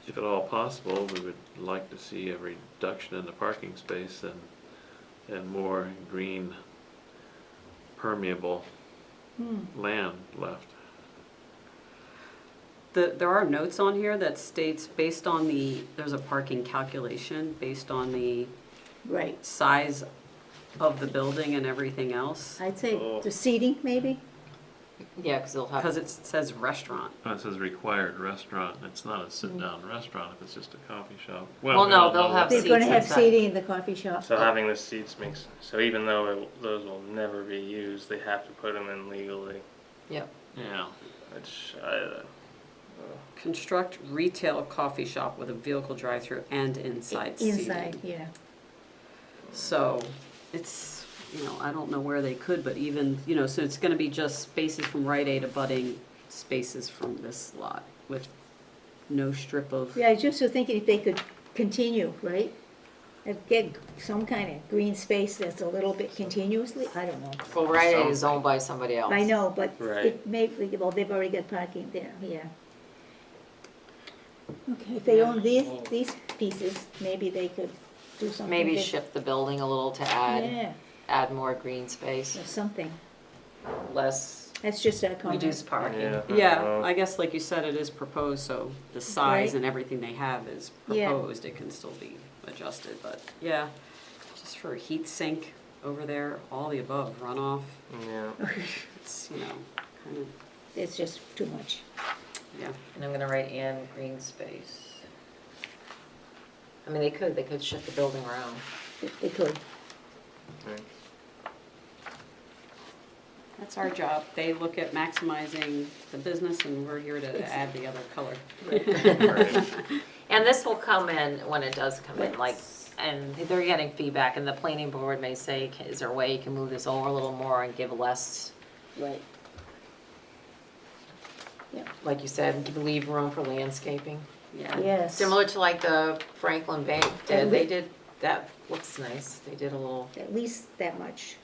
if at all possible, we would like to see a reduction in the parking space and more green permeable land left. There are notes on here that states based on there's a parking calculation based on the Right, size of the building and everything else. I'd say Oh. the seating, maybe? Yeah, because they'll Because have, it says restaurant. It says required restaurant, it's not a sit-down restaurant if it's just a coffee shop. Well, we no, don't they'll know have what They're gonna have inside. seating in the coffee shop. So having the seats makes, so even though those will never be used, they have to put them in legally, yep. Yeah, which Construct retail coffee shop with a vehicle drive-through and inside seating. Inside, yeah. So it's, I don't know where they could, but even, so it's gonna be just spaces from Rite Aid abutting spaces from this lot with no strip of. Yeah, I just was thinking if they could continue, right? And get some kind of green space that's a little bit continuously, I don't know. Well, Rite Aid is Something. owned by somebody else. I know, but Right. it may, well, they've already got parking there, yeah. Okay, if they own these pieces, maybe they could do something. Maybe that- shift the building a little to Yeah, add more green space, or something. less That's just a comment. reduced parking. Yeah, I guess like you said, it is proposed, so the size Right. and everything they have is Yeah. proposed, it can still be adjusted, but yeah. Just for a heat sink over there, all the above, runoff, yeah. it's, kind of, It's just too much. yeah. And I'm gonna write in green space. I mean, they could shift the building around. They could. Right. That's our job. They look at maximizing the business and we're here to add the other color. Right. And this will come in when it does come in, like and they're getting feedback, and the planning board may say, is there a way you can move this over a little more and give less, Right. Yeah. like you said, leave room for landscaping? Yeah. Yes. Similar to like the Franklin Bank And did, we- they did, that looks nice, they did a little, At least that much.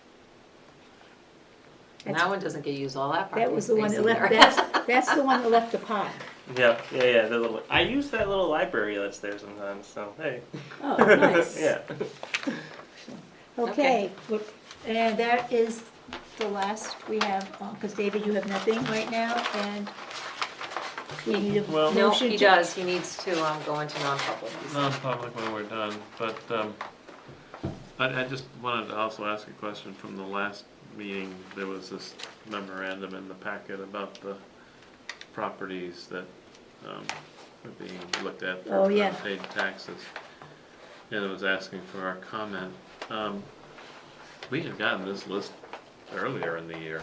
and That's- that one doesn't get used all that That parking was the one space that either. left, that's the one that left the park. Yep, yeah. The little, I use that little library that's there sometimes. So hey. Oh, nice. Yeah. Okay, and that is the last we have, because David, you have nothing right now, and we need a Well- No, motion he to. does, he needs to go into non-public. Non-public when we're done, but I just wanted to also ask a question from the last meeting. There was this memorandum in the packet about the properties that are being looked at Oh, for yeah. unpaid taxes. And it was asking for our comment. We had gotten this list earlier in the year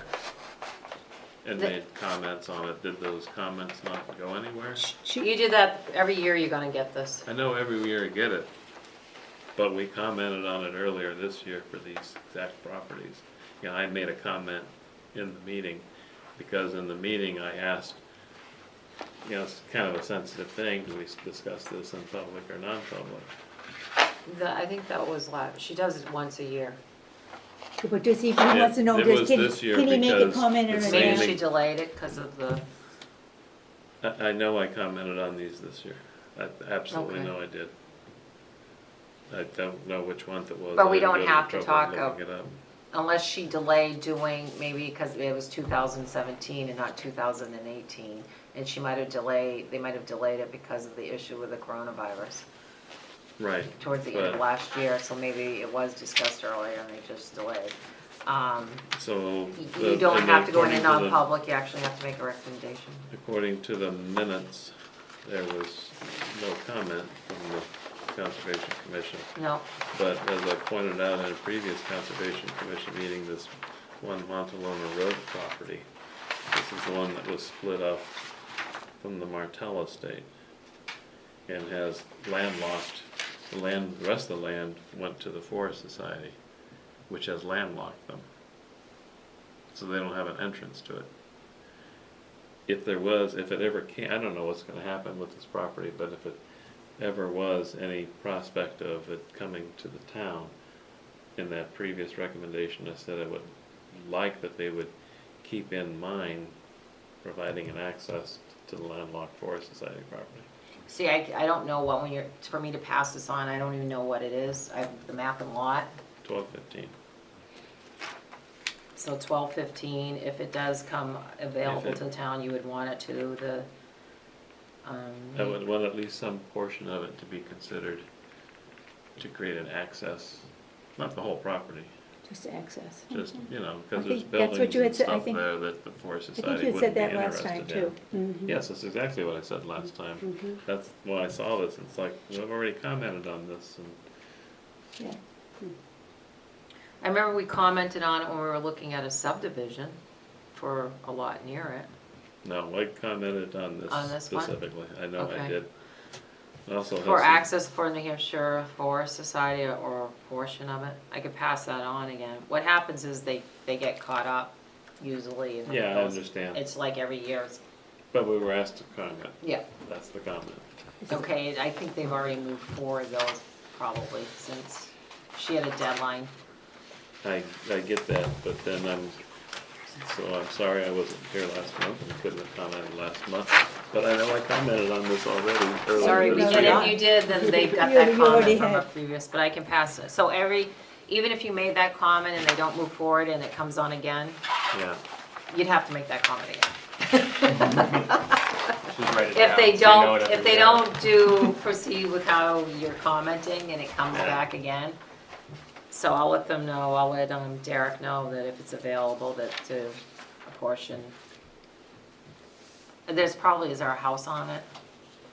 and The- made comments on it. Did those comments not go anywhere? You do that, every year you're gonna get this. I know every year I get it, but we commented on it earlier this year for these exact properties. You know, I made a comment in the meeting, because in the meeting I asked, you know, it's kind of a sensitive thing, do we discuss this in public or non-public? I think that was she does it once a year. But does he wants to know, It was can this year he make a because comment or the Maybe anything? same- she delayed it because of the, I know I commented on these this year. I absolutely Okay. know I did. I don't know which month it was. But we I didn't don't go to the have to trouble talk of of- looking it up. unless she delayed doing, maybe because it was 2017 and not 2018. And she might have delayed, they might have delayed it because of the issue with the coronavirus Right. towards the end of But- last year. So maybe it was discussed earlier and they just delayed. So. You don't and have to go into according to the- non-public, you actually have to make a recommendation. According to the minutes, there was no comment from the Conservation Commission. No, But as I pointed out in a previous Conservation Commission meeting, this one Montalona Road property, this is the one that was split up from the Martell estate and has landlocked, the rest of the land went to the Forest Society, which has landlocked them. So they don't have an entrance to it. If it ever came, I don't know what's gonna happen with this property, but if it ever was any prospect of it coming to the town, in that previous recommendation, I said I would like that they would keep in mind providing an access to the landlocked Forest Society property. see, I don't know what, for me to pass this on, I don't even know what it is. I have the map and lot. 1215. So 1215, if it does come available to the town, you would want it to the, I would want at least some portion of it to be considered to create an access, not the whole property, Just access. just, you know, I because there's think that's what buildings you had and said. I stuff think- there that the Forest I think Society you had said wouldn't be that last time interested in. too. Yes, that's exactly what I said last time. That's when I saw this, it's like, well, I've already commented on this, and Yeah. I remember we commented on it when we were looking at a subdivision for a lot near it. no, I commented on On this this one? specifically. I know I Okay. did. I also For have some- access for New Hampshire Forest Society or a portion of it. I could pass that on again. What happens is they get caught up usually. And then it Yeah, I goes- understand, It's like every year, but we were asked to comment, yeah. that's the comment. Okay, I think they've already moved forward those probably since she had a deadline. I get that, but then I'm sorry I wasn't here last month and couldn't have commented last month, but I know I commented on this already earlier Sorry, this but year. if you did, then they've got You that already comment from a had. previous, but I can pass it. So even if you made that comment and they don't move forward and it comes on again, Yeah, you'd have to make that comment again. Just write it If down they so you know don't, it if every they year. don't do, proceed with how you're commenting and it comes Yeah. back again. So I'll let them know, I'll let Derek know that if it's available, that to a portion. Is there a house on it?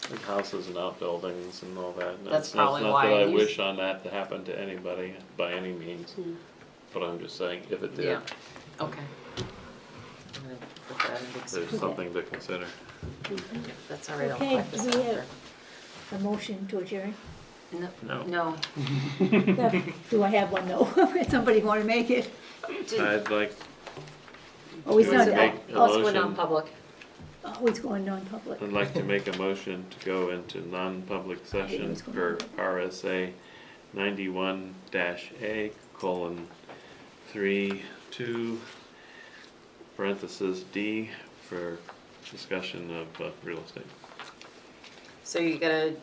there's houses and outbuildings and all that. And That's it's probably not why that I it used- wish on that to happen to anybody by any means, but I'm just saying, if it did, Yeah. Okay. I'm gonna put that in big there's circle. something to consider. That's all right, I'll Okay, collect this do we after. have a motion to adjourn? No. No. Do I have one? No. Somebody want to make it? I'd like Oh, he's to not, make a Also, we're motion. non-public. oh, he's going non-public. I'd like to make a motion to go into non-public session was going per RSA 91-A colon 3(2) parenthesis D for discussion of real estate. So you gotta,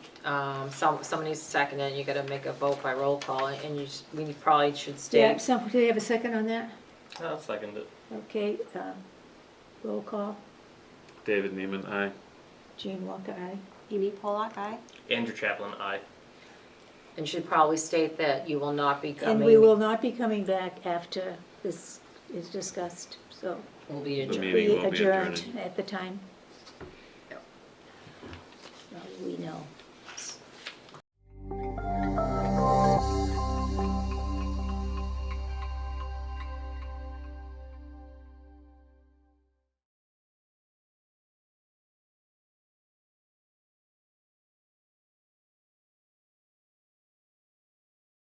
somebody's seconding, you gotta make a vote by roll call, and we probably should Yeah, state. do you have a second on that? I'll second it. Okay, roll call. David Neiman, aye. Jean Walker, aye. Amy Pollock, aye? Andrew Chaplin, aye. And should probably state that you will not be coming. And we will not be coming back after this is discussed, so Will be The adjourned. meeting we will be adjourned adjourned. at the time. Yep. So we know.